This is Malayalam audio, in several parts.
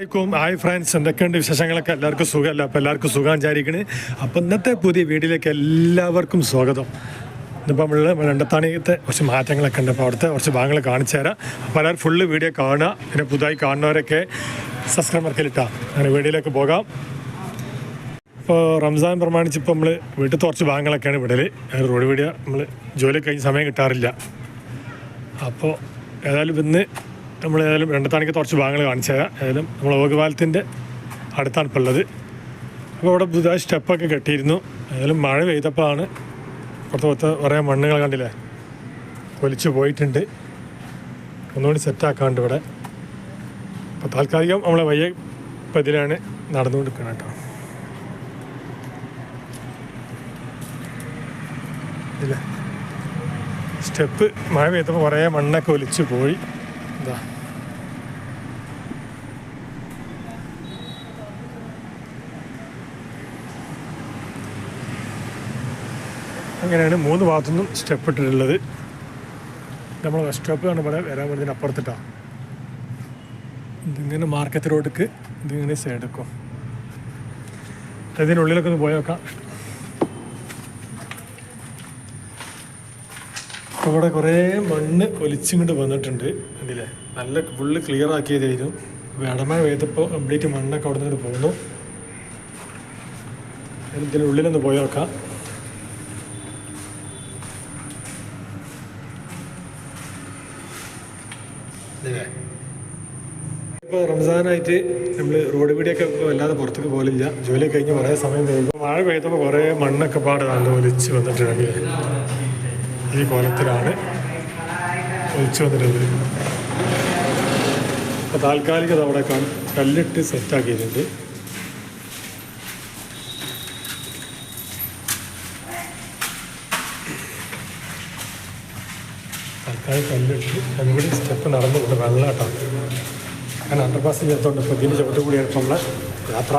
ഹായ് ഫ്രണ്ട്സ്, എന്തൊക്കെയുണ്ട് വിശേഷങ്ങളൊക്കെ? എല്ലാവർക്കും സുഖമല്ല? അപ്പോൾ എല്ലാവർക്കും സുഖം വിചാരിക്കണേ. അപ്പോൾ ഇന്നത്തെ പുതിയ വീഡിയോയിലേക്ക് എല്ലാവർക്കും സ്വാഗതം. ഇന്നിപ്പോൾ നമ്മൾ രണ്ടത്താണിയത്തെ കുറച്ച് മാറ്റങ്ങളൊക്കെ ഉണ്ട്. അപ്പോൾ അവിടുത്തെ കുറച്ച് ഭാഗങ്ങൾ കാണിച്ചു തരാം. അപ്പോൾ എല്ലാവരും ഫുള്ള് വീഡിയോ കാണുക. പിന്നെ പുതുതായി കാണുന്നവരൊക്കെ സബ്സ്ക്രൈബ് മാർക്കിലിട്ടാം. അങ്ങനെ വീഡിയോയിലേക്ക് പോകാം. ഇപ്പോൾ റംസാൻ പ്രമാണിച്ച് ഇപ്പോൾ നമ്മൾ വീട്ടിലത്തെ കുറച്ച് ഭാഗങ്ങളൊക്കെയാണ് വിടൽ. റോഡ് വീഡിയോ നമ്മൾ ജോലി കഴിഞ്ഞ് സമയം കിട്ടാറില്ല. അപ്പോൾ ഏതായാലും ഇന്ന് നമ്മൾ ഏതായാലും രണ്ടത്താണിക്ക് കുറച്ച് ഭാഗങ്ങൾ കാണിച്ചു തരാം. ഏതായാലും നമ്മൾ ഓഗപാലത്തിൻ്റെ അടുത്താണ് ഇപ്പോൾ ഉള്ളത്. അപ്പോൾ അവിടെ പുതുതായി സ്റ്റെപ്പൊക്കെ കെട്ടിയിരുന്നു. ഏതായാലും മഴ പെയ്തപ്പോഴാണ് പുറത്ത് കുറേ മണ്ണുകൾ കണ്ടില്ലേ ഒലിച്ചു പോയിട്ടുണ്ട്. ഒന്നുകൂടി സെറ്റാക്കാണ്ട് ഇവിടെ. അപ്പോൾ താൽക്കാലികം നമ്മളെ വയ്യ പതിലാണ് നടന്നുകൊണ്ടിരിക്കുന്നത് കേട്ടോ. ഇല്ല, സ്റ്റെപ്പ് മഴ പെയ്തപ്പോൾ കുറേ മണ്ണൊക്കെ ഒലിച്ചു പോയി. ഇതാ അങ്ങനെയാണ് 3 ഭാഗത്തുനിന്നും സ്റ്റെപ്പ് ഇട്ടിട്ടുള്ളത്. നമ്മൾ ബസ് സ്റ്റോപ്പാണ് ഇവിടെ വരാൻ വേണ്ടി അപ്പുറത്തിട്ടാണ്. ഇതിങ്ങനെ മാർക്കറ്റ് റോഡിക്ക് ഇതിങ്ങനെ സൈഡെടുക്കും. ഇതിനുള്ളിലൊക്കെ ഒന്ന് പോയി നോക്കാം. അപ്പോൾ ഇവിടെ കുറേ മണ്ണ് ഒലിച്ചിങ്ങോട്ട് വന്നിട്ടുണ്ട്. അതില്ലേ നല്ല ഫുള്ള് ക്ലിയർ ആക്കിയതായിരുന്നു. ഇടമഴ പെയ്തപ്പോൾ കംപ്ലീറ്റ് മണ്ണൊക്കെ അവിടെ നിന്ന് പോകുന്നു. ഇതിനുള്ളിലൊന്ന് പോയി നോക്കാം. ഇപ്പോൾ റംസാനായിട്ട് നമ്മൾ റോഡ് വീടിയൊക്കെ വല്ലാതെ പുറത്തേക്ക് പോലില്ല. ജോലി കഴിഞ്ഞ് കുറേ സമയം കഴിയുമ്പോൾ മഴ പെയ്തപ്പോൾ കുറേ മണ്ണൊക്കെ പാട് നല്ല ഒലിച്ച് വന്നിട്ടുണ്ട്. ഈ കോലത്തിലാണ് ഒലിച്ചു വന്നിട്ടുള്ളത്. അപ്പോൾ താൽക്കാലികത അവിടെ കല്ലിട്ട് സെറ്റാക്കിയിട്ടുണ്ട്. താൽക്കാലിക കല്ലിട്ട് അതുകൂടി സ്റ്റെപ്പ് നടന്നുകൊണ്ട് വെള്ളമായിട്ടാണ്. അങ്ങനെ അണ്ടർപാസ് ചേർത്തോണ്ട് ഇപ്പോൾ ഇതിൻ്റെ ചുവട്ട് കൂടിയാണ് ഇപ്പോൾ നമ്മളെ യാത്ര.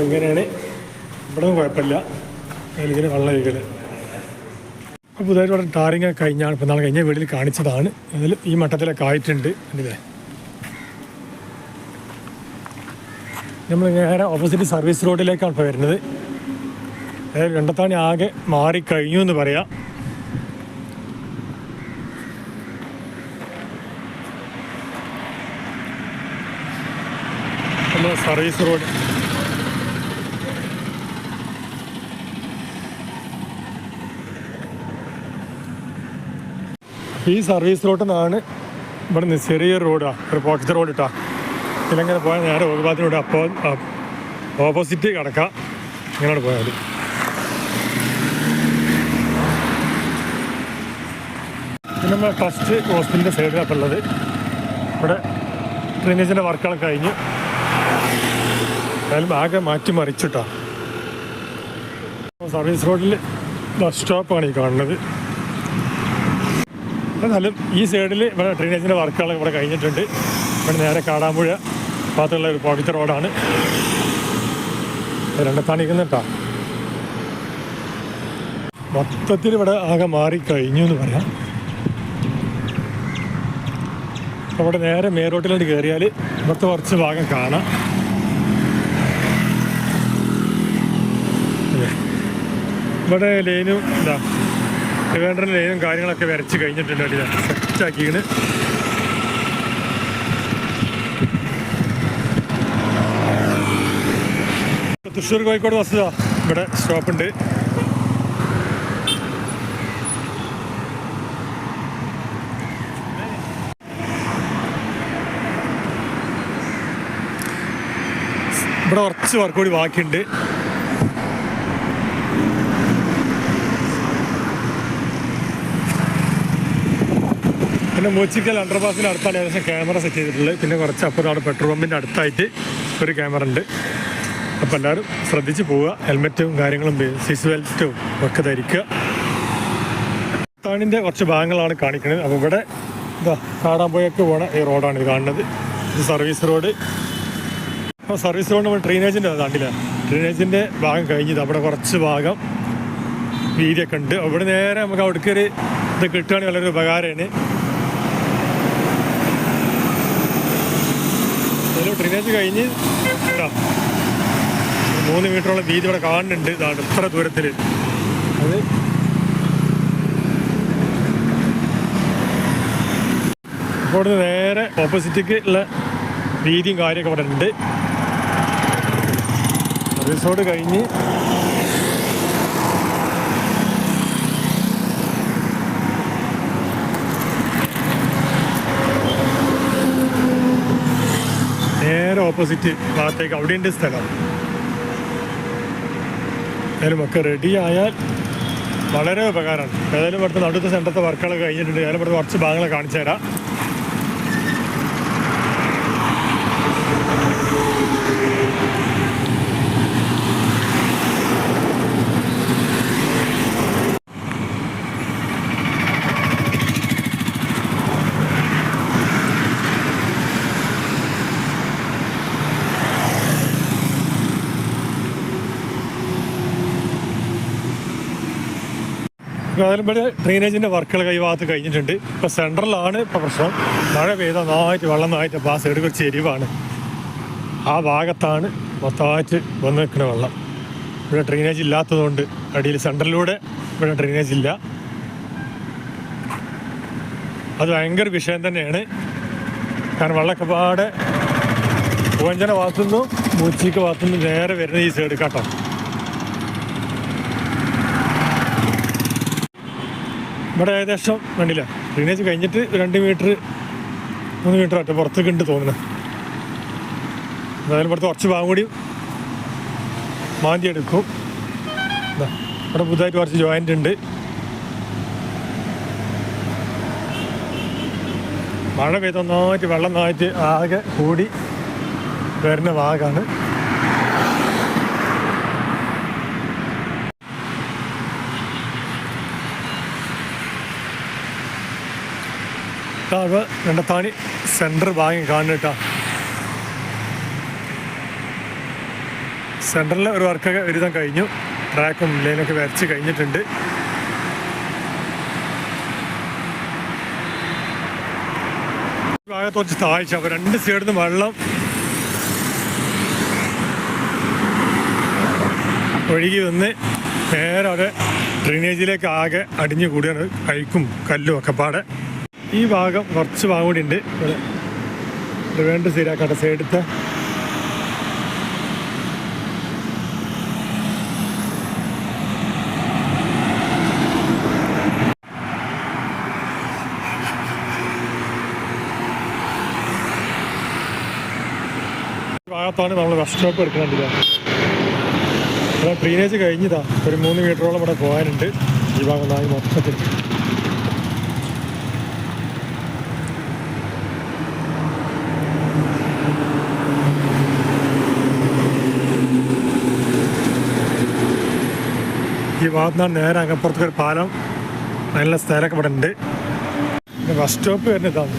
അങ്ങനെയാണ് ഇവിടെ ഒന്നും കുഴപ്പമില്ല. ഇതിന് വെള്ളം ഒഴിക്കൽ. അപ്പോൾ പുതുതായിട്ട് ഇവിടെ ടാറിങ് കഴിഞ്ഞാണ്. ഇപ്പോൾ നാളെ കഴിഞ്ഞ വീട്ടിൽ കാണിച്ചതാണ്. അതിൽ ഈ മട്ടത്തിലൊക്കെ ആയിട്ടുണ്ട്. അല്ലേ, നമ്മൾ നേരെ ഓപ്പോസിറ്റ് സർവീസ് റോഡിലേക്കാണ് ഇപ്പോൾ വരുന്നത്. അതായത് രണ്ടത്താണി ആകെ മാറിക്കഴിഞ്ഞു എന്ന് പറയാം. നമ്മൾ സർവീസ് റോഡ് ഈ സർവീസ് റോഡിൽ നിന്നാണ് ഇവിടെ നിന്ന് ചെറിയൊരു റോഡാണ്, ഒരു പോക്കറ്റ് റോഡ് ഇട്ടാ. ഇതിലെങ്ങനെ പോയാൽ നേരെ ഓഗപാലത്തിലൂടെ അപ്പോൾ ഓപ്പോസിറ്റ് കിടക്കാം. ഇങ്ങനെ പോയാൽ പിന്നെ നമ്മൾ ഫസ്റ്റ് ഹോസ്പിറ്റലിൻ്റെ സൈഡിലാണ് ഉള്ളത്. ഇവിടെ ഡ്രെയിനേജിൻ്റെ വർക്കുകളൊക്കെ കഴിഞ്ഞ് അതിലും ആകെ മാറ്റി മറിച്ചിട്ടാ. സർവീസ് റോഡിൽ ബസ് സ്റ്റോപ്പാണ് ഈ കാണുന്നത്. എന്നാലും ഈ സൈഡിൽ ഇവിടെ ഡ്രെയിനേജിൻ്റെ വർക്കുകൾ ഇവിടെ കഴിഞ്ഞിട്ടുണ്ട്. ഇവിടെ നേരെ കാടാമ്പുഴ ഭാഗത്തുള്ള ഒരു പോക്കറ്റ് റോഡാണ്. രണ്ടത്താണിക്കുന്നിട്ടാ. മൊത്തത്തിൽ ഇവിടെ ആകെ മാറിക്കഴിഞ്ഞു എന്ന് പറയാം. അവിടെ നേരെ മേറോട്ടിലോട്ട് കയറിയാൽ ഇവിടുത്തെ കുറച്ച് ഭാഗം കാണാം. ഇവിടെ ലൈനും എന്താ വേണ്ട ലൈനും കാര്യങ്ങളൊക്കെ വരച്ച് കഴിഞ്ഞിട്ടുണ്ട്. അടിയിൽ സെറ്റാക്കിയാണ്. തൃശ്ശൂർ കോഴിക്കോട് ബസ് ഇവിടെ സ്റ്റോപ്പുണ്ട്. ഇവിടെ കുറച്ച് വർക്ക് കൂടി ബാക്കിയുണ്ട്. പിന്നെ മൂച്ചിക്കൽ അണ്ടർപാസിൻ്റെ അടുത്താണ് ഏകദേശം ക്യാമറ സെറ്റ് ചെയ്തിട്ടുള്ളത്. പിന്നെ കുറച്ച് അപ്പുറം അവിടെ പെട്രോൾ പമ്പിൻ്റെ അടുത്തായിട്ട് ഒരു ക്യാമറ ഉണ്ട്. അപ്പോൾ എല്ലാവരും ശ്രദ്ധിച്ച് പോവുക. ഹെൽമെറ്റും കാര്യങ്ങളും സീറ്റ് ബെൽറ്റും ഒക്കെ ധരിക്കുക. താണിൻ്റെ കുറച്ച് ഭാഗങ്ങളാണ് കാണിക്കുന്നത്. അപ്പോൾ ഇവിടെ ഇതാ കാടാമ്പുഴയ്ക്ക് പോണ ഈ റോഡാണ് ഇത് കാണുന്നത്. ഇത് സർവീസ് റോഡ്. അപ്പോൾ സർവീസ് റോഡ് നമ്മൾ ഡ്രെയിനേജിൻ്റെ കണ്ടില്ല, ഡ്രെയിനേജിൻ്റെ ഭാഗം കഴിഞ്ഞത് അവിടെ കുറച്ച് ഭാഗം വീതിയൊക്കെ ഉണ്ട്. അവിടെ നേരെ നമുക്ക് അവിടേക്ക് ഒരു ഇത് കിട്ടുകയാണെങ്കിൽ വളരെ ഉപകാരമാണ്. അതിൽ ഡ്രെയിനേജ് കഴിഞ്ഞ് 3 മീറ്ററോളം വീതി ഇവിടെ കാണുന്നുണ്ട്. ഇതാണ് ഇത്ര ദൂരത്തിൽ. അത് അപ്പോൾ നേരെ ഓപ്പോസിറ്റിക്ക് ഉള്ള വീതിയും കാര്യമൊക്കെ ഇവിടെ ഉണ്ട്. സർവീസ് റോഡ് കഴിഞ്ഞ് നേരെ ഓപ്പോസിറ്റ് ഭാഗത്തേക്ക് അവിടെയുണ്ട് സ്ഥലം. ഏതായാലും ഒക്കെ റെഡി ആയാൽ വളരെ ഉപകാരമാണ്. ഏതായാലും ഇവിടുത്തെ നടുത്ത സെൻറ്ററത്തെ വർക്കുകളൊക്കെ കഴിഞ്ഞിട്ടുണ്ട്. ഏതായാലും ഇവിടുത്തെ കുറച്ച് ഭാഗങ്ങൾ കാണിച്ചു തരാം. ഏതായാലും ഇവിടെ ഡ്രെയിനേജിൻ്റെ വർക്കുകൾ ഈ ഭാഗത്ത് കഴിഞ്ഞിട്ടുണ്ട്. ഇപ്പോൾ സെൻട്രലാണ് ഇപ്പോൾ പ്രശ്നം. മഴ പെയ്താൽ നന്നായിട്ട് വെള്ളം നന്നായിട്ട് അപ്പോൾ ആ സൈഡ് കുറച്ച് എരിവാണ്. ആ ഭാഗത്താണ് മൊത്തമായിട്ട് വന്ന് നിൽക്കുന്ന വെള്ളം. ഇവിടെ ഡ്രെയിനേജ് ഇല്ലാത്തതുകൊണ്ട് അടിയിൽ സെൻട്രലിലൂടെ ഇവിടെ ഡ്രെയിനേജ് ഇല്ല. അത് ഭയങ്കര വിഷയം തന്നെയാണ്. കാരണം വെള്ളമൊക്കെ പാടെ പൂവഞ്ചന ഭാഗത്തുനിന്നു മൂച്ചിക്ക് ഭാഗത്തുനിന്ന് നേരെ വരുന്ന ഈ സൈഡ് കേട്ടോ. ഇവിടെ ഏകദേശം കണ്ടില്ല, ഡ്രെയിനേജ് കഴിഞ്ഞിട്ട് 2 മീറ്റർ 3 മീറ്റർ ആയിട്ട് പുറത്തേക്ക് ഉണ്ട് തോന്നുന്നത്. എന്തായാലും ഇവിടുത്തെ കുറച്ച് ഭാഗം കൂടി മാന്തി എടുക്കും. ഇവിടെ പുതുതായിട്ട് കുറച്ച് ജോയിൻ്റ് ഉണ്ട്. മഴ പെയ്ത് നന്നായിട്ട് വെള്ളം നന്നായിട്ട് ആകെ കൂടി വരുന്ന ഭാഗമാണ്. രണ്ടത്താണി സെൻറ്റർ ഭാഗം കാണുന്നിട്ടാ. സെൻറ്ററിൽ ഒരു വർക്കൊക്കെ ഒരുവിധം കഴിഞ്ഞു. ട്രാക്കും ലൈനൊക്കെ വരച്ച് കഴിഞ്ഞിട്ടുണ്ട്. ഭാഗത്ത് കുറച്ച് താഴ്ച, അപ്പോൾ 2 സൈഡിൽ നിന്ന് വെള്ളം ഒഴുകി വന്ന് നേരെ അവിടെ ഡ്രെയിനേജിലേക്ക് ആകെ അടിഞ്ഞു കൂടിയാണ് കൈക്കും കല്ലും ഒക്കെ പാടെ. ഈ ഭാഗം കുറച്ച് ഭാഗം കൂടി ഉണ്ട്. ഇവിടെ വേണ്ട ശരിയാക്കട്ടെ സൈഡത്തെ. ഭാഗത്താണ് നമ്മൾ ബസ് സ്റ്റോപ്പ് എടുക്കുന്നുണ്ടില്ല. ഇവിടെ ഡ്രെയിനേജ് കഴിഞ്ഞതാ. ഒരു 3 മീറ്ററോളം ഇവിടെ പോകാനുണ്ട്. ഈ ഭാഗം നായി മൊത്തത്തിൽ ഈ ഭാഗത്താണ് നേരെ അങ്ങപ്പുറത്തൊരു പാലം, നല്ല സ്ഥലമൊക്കെ ഇവിടെ ഉണ്ട്. പിന്നെ ബസ് സ്റ്റോപ്പ് വരുന്നതാണ്.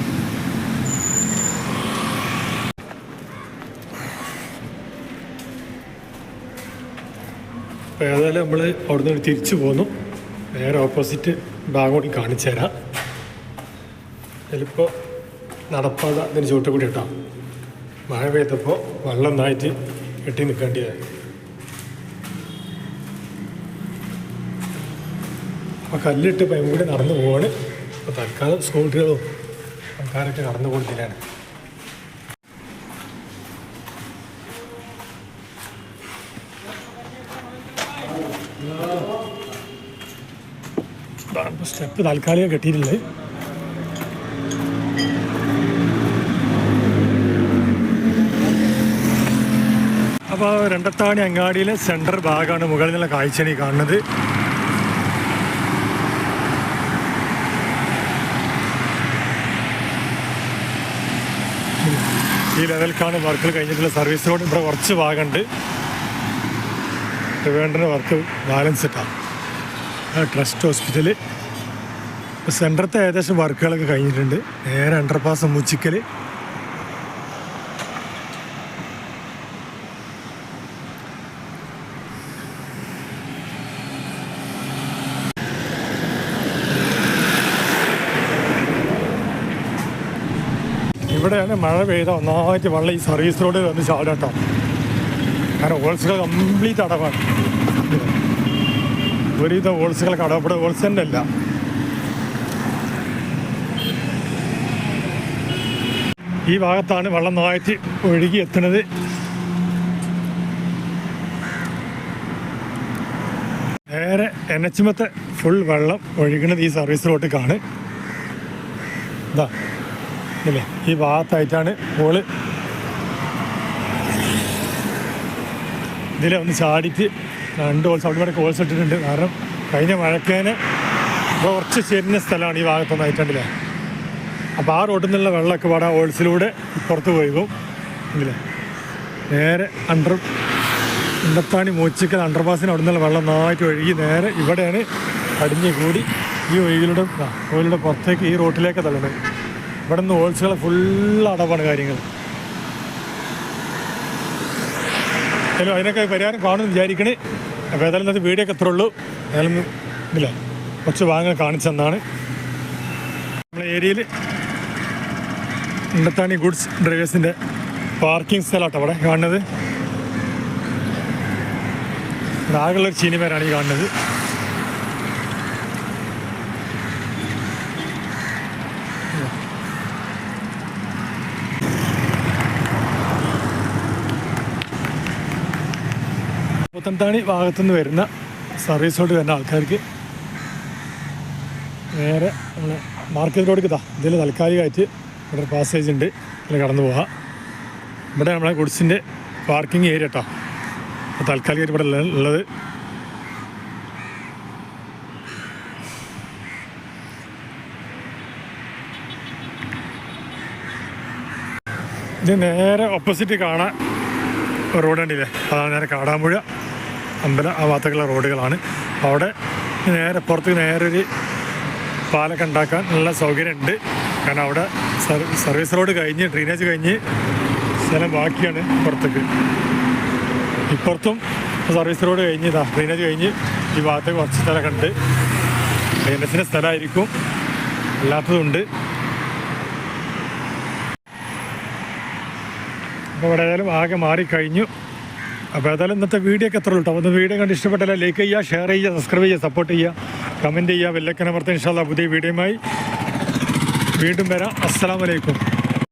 അപ്പോൾ ഏതായാലും നമ്മൾ അവിടെ നിന്ന് തിരിച്ചു പോന്നു. നേരെ ഓപ്പോസിറ്റ് ഭാഗം കൂടി കാണിച്ചു തരാം. ചിലപ്പോൾ നടപ്പാത അതിന് ചുവട്ട് കൂടി ഇട്ടാം. മഴ പെയ്തപ്പോൾ വെള്ളം നന്നായിട്ട് കെട്ടി നിൽക്കേണ്ടതായി. അപ്പോൾ കല്ലിട്ട് പൈമ്പ് കൂടി നടന്നു പോവാണ്. അപ്പോൾ തൽക്കാലം സ്കൂട്ടറുകളും ആൾക്കാരൊക്കെ നടന്നു പോകുന്നതിലാണ്. സ്റ്റെപ്പ് താൽക്കാലികം കെട്ടിയിട്ടില്ലേ. അപ്പോൾ രണ്ടത്താണി അങ്ങാടിയിലെ സെൻട്രൽ ഭാഗമാണ് മുകളിൽ നിന്നുള്ള കാഴ്ചയാണ് ഈ കാണുന്നത്. ഈ ലെവലിലേക്കാണ് വർക്കുകൾ കഴിഞ്ഞിട്ടുള്ള. സർവീസ് റോഡ് ഇവിടെ കുറച്ച് ഭാഗമുണ്ട്. വേണ്ട വർക്ക് ബാലൻസ് ഇട്ടാണ്. ട്രസ്റ്റ് ഹോസ്പിറ്റൽ സെൻറ്ററത്തെ ഏകദേശം വർക്കുകളൊക്കെ കഴിഞ്ഞിട്ടുണ്ട്. നേരെ അണ്ടർപാസ് മൂച്ചിക്കൽ ഇവിടെയാണ് മഴ പെയ്ത ഒന്നായിട്ട് വെള്ളം ഈ സർവീസ് റോഡ് വന്ന് ചാടാട്ടോ. കാരണം ഹോൾസുകൾ കംപ്ലീറ്റ് അടവാണ്. ഒരുവിധ ഹോൾസുകളൊക്കെ അടവ്. ഇവിടെ ഹോൾസ് തന്നെ അല്ല. ഈ ഭാഗത്താണ് വെള്ളം നന്നായിട്ട് ഒഴുകി എത്തുന്നത്. നേരെ എനച്ചുമത്തെ ഫുൾ വെള്ളം ഒഴുകുന്നത് ഈ സർവീസ് റോഡിലേക്കാണ്. ഇതാ ഇല്ലേ, ഈ ഭാഗത്തായിട്ടാണ് ഹോള്. ഇതിൽ ഒന്ന് ചാടിയിട്ട് 2 ഹോൾസ് അവിടെ ഇവിടെ ഹോൾസ് ഇട്ടിട്ടുണ്ട്. കാരണം കഴിഞ്ഞ മഴക്കേനെ കുറച്ച് ചെരിഞ്ഞ സ്ഥലമാണ് ഈ ഭാഗത്തൊന്നായിട്ടുണ്ടല്ലേ. അപ്പോൾ ആ റോഡിൽ നിന്നുള്ള വെള്ളമൊക്കെ പാടെ ഹോൾസിലൂടെ പുറത്ത് പോയിക്കും. ഇല്ലേ, നേരെ ഇണ്ടത്താണി മൂച്ചിക്കൽ അണ്ടർപാസിന് അവിടെ നിന്നുള്ള വെള്ളം നന്നായിട്ട് ഒഴുകി നേരെ ഇവിടെയാണ് അടിഞ്ഞ് കൂടി ഈ ഓയിലൂടെ പുറത്തേക്ക് ഈ റോട്ടിലേക്ക് തള്ളുന്നത്. ഇവിടെ നിന്ന് ഹോൾസുകൾ ഫുള്ള് അടവാണ് കാര്യങ്ങൾ. ഹലോ, അതിനൊക്കെ പരിഹാരം കാണുമെന്ന് വിചാരിക്കണേ. അപ്പോൾ ഏതായാലും ഇന്നത്തെ വീഡിയോ ഒക്കെ എത്ര ഉള്ളൂ. ഏതായാലും ഇല്ല, കുറച്ച് ഭാഗങ്ങൾ കാണിച്ചെന്നാണ്. നമ്മളെ ഏരിയയിൽ ഇണ്ടത്താണി ഗുഡ്സ് ഡ്രൈവേഴ്സിൻ്റെ പാർക്കിംഗ് സ്ഥലമാട്ടോ അവിടെ കാണുന്നത്. ആകെയുള്ളൊരു ചീനിമേരാണ് ഈ കാണുന്നത്. പുത്തൻതാണി ഭാഗത്തുനിന്ന് വരുന്ന സർവീസ് റോഡ് വരുന്ന ആൾക്കാർക്ക് നേരെ നമ്മളെ മാർക്കറ്റ് റോഡിലേക്ക് ഇതിൽ താൽക്കാലികമായിട്ട് ഇവിടെ ഒരു പാസേജ് ഉണ്ട്. ഇതിൽ കടന്നു പോകാം. ഇവിടെ നമ്മളെ ഗുഡ്സിൻ്റെ പാർക്കിംഗ് ഏരിയ കേട്ടോ താൽക്കാലികമായിട്ട് ഇവിടെ ഉള്ളത്. ഇത് നേരെ ഓപ്പോസിറ്റ് കാണാൻ റോഡ് ഉണ്ടല്ലേ, അതാണ് നേരെ കാടാമ്പുഴ അമ്പലം ആ ഭാഗത്തേക്കുള്ള റോഡുകളാണ്. അവിടെ നേരെ പുറത്തേക്ക് നേരെ ഒരു പാലൊക്കെ ഉണ്ടാക്കാൻ നല്ല സൗകര്യമുണ്ട്. കാരണം അവിടെ സർവീസ് റോഡ് കഴിഞ്ഞ് ഡ്രെയിനേജ് കഴിഞ്ഞ് സ്ഥലം ബാക്കിയാണ് പുറത്തേക്ക്. ഇപ്പുറത്തും സർവീസ് റോഡ് കഴിഞ്ഞ് ഡ്രെയിനേജ് കഴിഞ്ഞ് ഈ ഭാഗത്തേക്ക് കുറച്ച് സ്ഥലമൊക്കെ ഉണ്ട്. ഡ്രെയിനേജിൻ്റെ സ്ഥലമായിരിക്കും, അല്ലാത്തതുണ്ട്. അപ്പോൾ ഇവിടെ ഏതായാലും ആകെ മാറിക്കഴിഞ്ഞു. അപ്പോൾ ഏതായാലും ഇന്നത്തെ വീഡിയോ ഒക്കെ എത്ര ഉള്ളൂ. അപ്പോൾ വീഡിയോ കണ്ട് ഇഷ്ടപ്പെട്ടല്ല ലൈക്ക് ചെയ്യുക, ഷെയർ ചെയ്യുക, സബ്സ്ക്രൈബ് ചെയ്യുക, സപ്പോർട്ട് ചെയ്യുക, കമൻറ്റ് ചെയ്യുക, ബെല്ലൈക്കൻ അമർത്തുക. ഇൻഷാ അല്ലാഹ് പുതിയ വീഡിയോയുമായി വീണ്ടും വരാം. അസ്സലാമു അലൈക്കും.